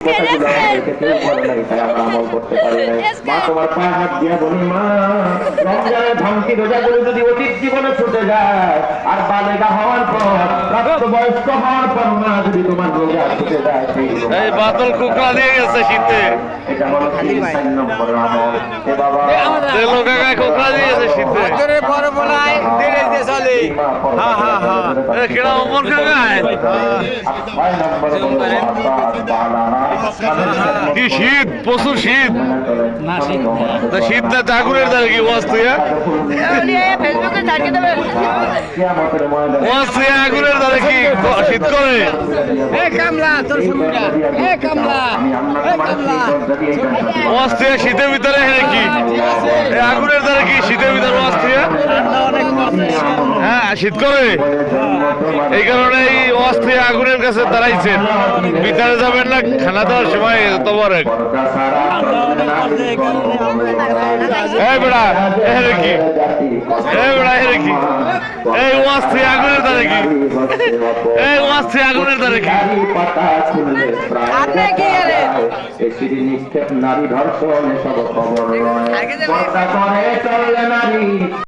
কথাগুলো আমাদেরকে কেউ বলে নাই, তাই আমরা আমল করতে পারি নাই। মা তোমার পায়ে হাত দিয়ে বলি, মা রমজানের ভাঙতি রোজাগুলো যদি অতীত জীবনে ছুটে যায় আর বালেগা হওয়ার পর প্রাপ্তবয়স্ক হওয়ার পর মা যদি তোমার রোজা ছুটে যায়, এই বাদল কুকড়া দিয়ে গেছে শীতে। এটা হলো 3 নম্বর আমল। এ বাবা তেলো কাকা কুকড়া দিয়ে গেছে শীতে। বড় বড়াই ধীরে ধীরে চলে। হ্যাঁ হ্যাঁ হ্যাঁ এ কেডা ওমর কাকা? 6 নম্বর কি শীত, প্রচুর শীত। তা শীত না ঠাকুরের দ্বারা কি ওয়াজ তুই? ফেসবুকে ছাড়িয়ে দেবে। ওয়াজ তুই আগুনের দ্বারা কি শীত করে? এ কামলা তোর সুবিধা। এ কামলা এ কামলা ওয়াজ তুই শীতের ভিতরে হেরে কি? এই আগুনের দ্বারা কি শীতের ভিতরে ওয়াজ তুই? হ্যাঁ শীত করে, এই কারণে এই ওয়াজ তুই আগুনের কাছে দাঁড়াইছেন। ভিতরে যাবেন না, খানা দেওয়ার সময় তোমার এই বেড়া হেরে কি? এই বেড়া হেরে কি? এই ওয়াজ তুই আগুনের দ্বারা কি? এই ওয়াজ তুই আগুনের দ্বারা কি? নিক্ষেপ নারী ধর্ষণ এসব খবর নয়। পর্দা করে চললে নারী